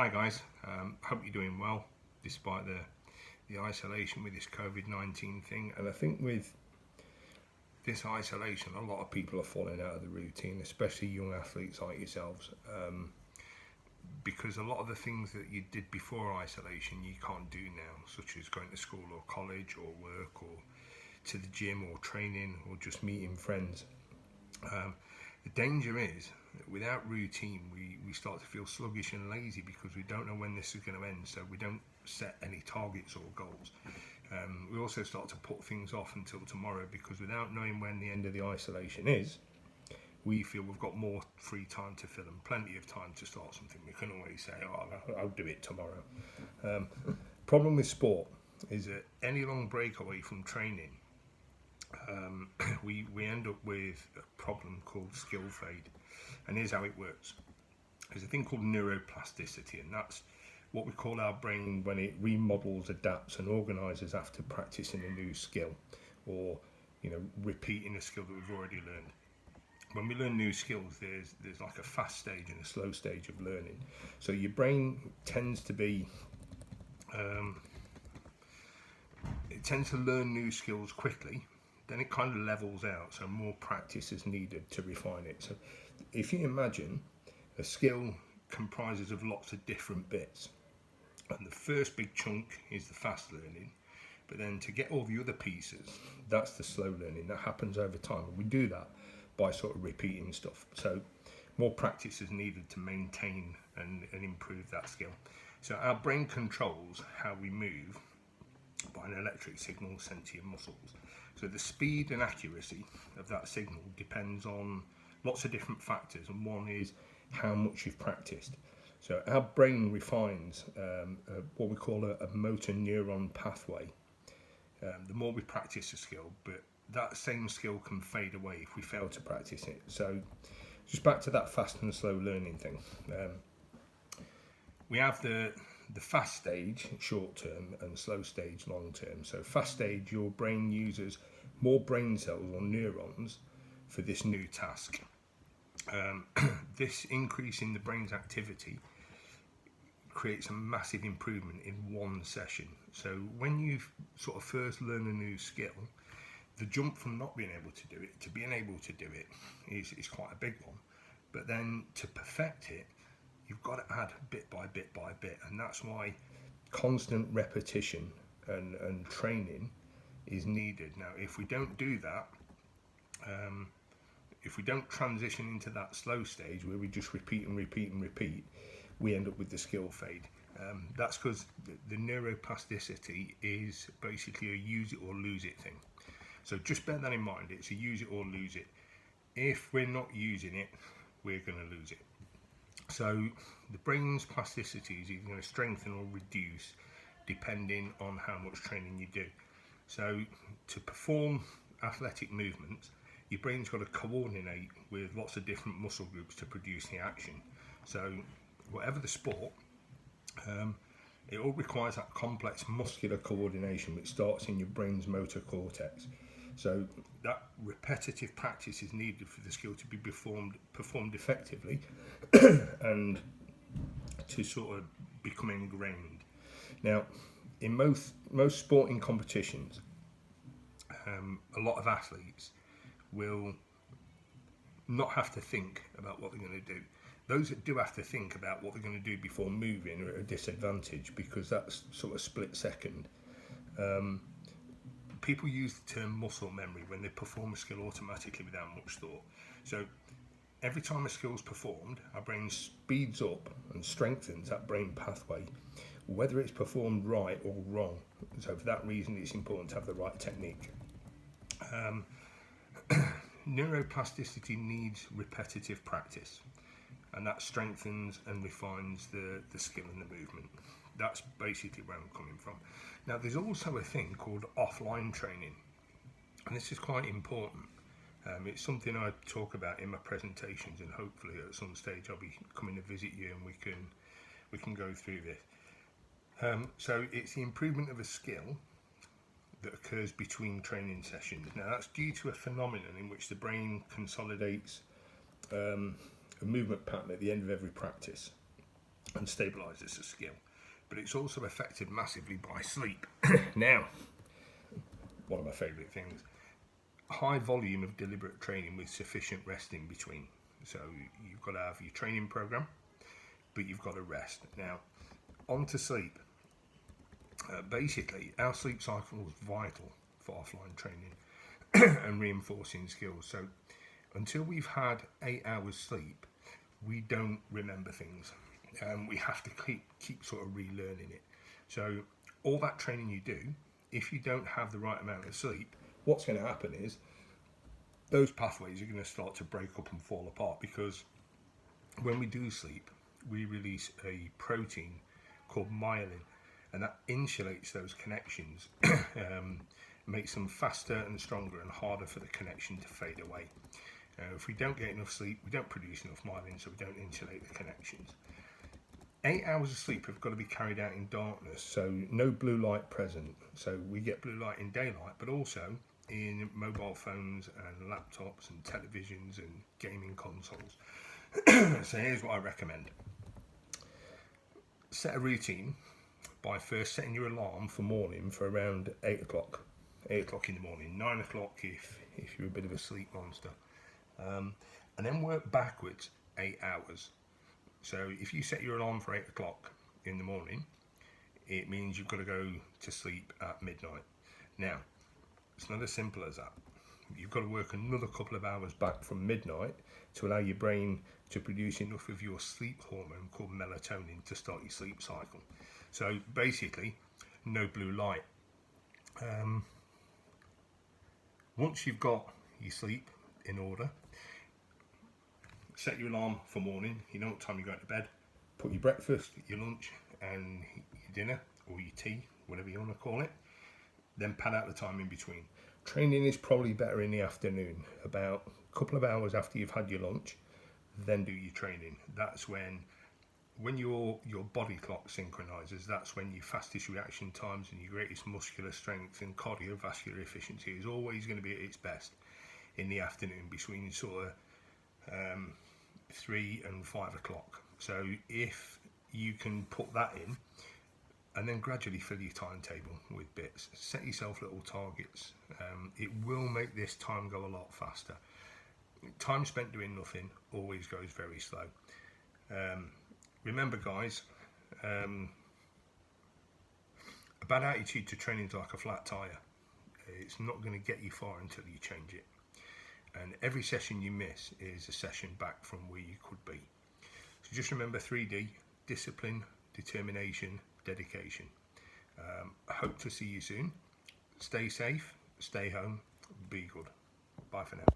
Hi guys, hope you're doing well despite the isolation with this COVID-19 thing. And I think with this isolation, a lot of people are falling out of the routine, especially young athletes like yourselves, because a lot of the things that you did before isolation you can't do now, such as going to school or college or work or to the gym or training or just meeting friends. The danger is that without routine, we start to feel sluggish and lazy because we don't know when this is going to end, so we don't set any targets or goals. We also start to put things off until tomorrow because without knowing when the end of the isolation is, we feel we've got more free time to fill and plenty of time to start something. We can always say, oh, I'll do it tomorrow. Problem with sport is that any long break away from training, we end up with a problem called skill fade. And here's how it works. There's a thing called neuroplasticity, and that's what we call our brain when it remodels, adapts and organises after practicing a new skill or repeating a skill that we've already learned. When we learn new skills, there's like a fast stage and a slow stage of learning. So your brain tends to be it tends to learn new skills quickly, then it kind of levels out, so more practice is needed to refine it. So if you imagine a skill comprises of lots of different bits, and the first big chunk is the fast learning, but then to get all the other pieces, that's the slow learning. That happens over time, and we do that by sort of repeating stuff. So more practice is needed to maintain and improve that skill. So our brain controls how we move by an electric signal sent to your muscles. So the speed and accuracy of that signal depends on lots of different factors, and one is how much you've practiced. So our brain refines what we call a motor neuron pathway. The more we practice a skill, but that same skill can fade away if we fail to practice it. So just back to that fast and slow learning thing. We have the fast stage, short term, and slow stage, long term. So fast stage, your brain uses more brain cells or neurons for this new task. This increase in the brain's activity creates a massive improvement in one session. So when you sort of first learn a new skill, the jump from not being able to do it to being able to do it is quite a big one. But then to perfect it, you've got to add bit by bit by bit, and that's why constant repetition and training is needed. Now, if we don't do that, if we don't transition into that slow stage where we just repeat and repeat and repeat, we end up with the skill fade. That's because the neuroplasticity is basically a use it or lose it thing. So just bear that in mind. It's a use it or lose it. If we're not using it, we're going to lose it. So the brain's plasticity is either going to strengthen or reduce depending on how much training you do. So to perform athletic movements, your brain's got to coordinate with lots of different muscle groups to produce the action. So whatever the sport, it all requires that complex muscular coordination which starts in your brain's motor cortex. So that repetitive practice is needed for the skill to be performed effectively and to sort of become ingrained. Now, in most sporting competitions, a lot of athletes will not have to think about what they're going to do. Those that do have to think about what they're going to do before moving are at a disadvantage because that's sort of split second. People use the term muscle memory when they perform a skill automatically without much thought. So every time a skill is performed, our brain speeds up and strengthens that brain pathway, whether it's performed right or wrong. So for that reason, it's important to have the right technique. Neuroplasticity needs repetitive practice, and that strengthens and refines the skill and the movement. That's basically where I'm coming from. Now, there's also a thing called offline training, and this is quite important. It's something I talk about in my presentations, and hopefully at some stage I'll be coming to visit you and we can go through this. So it's the improvement of a skill that occurs between training sessions. Now, that's due to a phenomenon in which the brain consolidates a movement pattern at the end of every practice. and stabilises the skill. But it's also affected massively by sleep. Now, one of my favourite things, high volume of deliberate training with sufficient rest in between. So you've got to have your training program, but you've got to rest. Now, on to sleep. Basically, our sleep cycle is vital for offline training and reinforcing skills. So until we've had 8 hours sleep, we don't remember things. We have to keep sort of relearning it. So all that training you do, if you don't have the right amount of sleep, what's going to happen is those pathways are going to start to break up and fall apart, because when we do sleep, we release a protein called myelin, and that insulates those connections, makes them faster and stronger and harder for the connection to fade away. If we don't get enough sleep, we don't produce enough myelin, so we don't insulate the connections. 8 hours of sleep have got to be carried out in darkness, so no blue light present. So we get blue light in daylight, but also in mobile phones and laptops and televisions and gaming consoles. So here's what I recommend. Set a routine by first setting your alarm for morning for around 8 o'clock. 8 o'clock in the morning, 9 o'clock if you're a bit of a sleep monster. And then work backwards 8 hours. So if you set your alarm for 8 o'clock in the morning, it means you've got to go to sleep at midnight. Now, it's not as simple as that. You've got to work another couple of hours back from midnight to allow your brain to produce enough of your sleep hormone called melatonin to start your sleep cycle. So basically, no blue light. Once you've got your sleep in order, set your alarm for morning. You know what time you're going to bed. Put your breakfast, your lunch, and your dinner, or your tea, whatever you want to call it. Then pad out the time in between. Training is probably better in the afternoon, about a couple of hours after you've had your lunch. Then do your training. That's when your body clock synchronizes. That's when your fastest reaction times and your greatest muscular strength and cardiovascular efficiency is always going to be at its best in the afternoon, between sort of 3 and 5 o'clock. So if you can put that in and then gradually fill your timetable with bits, set yourself little targets, it will make this time go a lot faster. Time spent doing nothing always goes very slow. Remember guys, a bad attitude to training is like a flat tyre. It's not going to get you far until you change it. And every session you miss is a session back from where you could be. So just remember 3D: discipline, determination, dedication. I hope to see you soon. Stay safe, stay home, be good. Bye for now.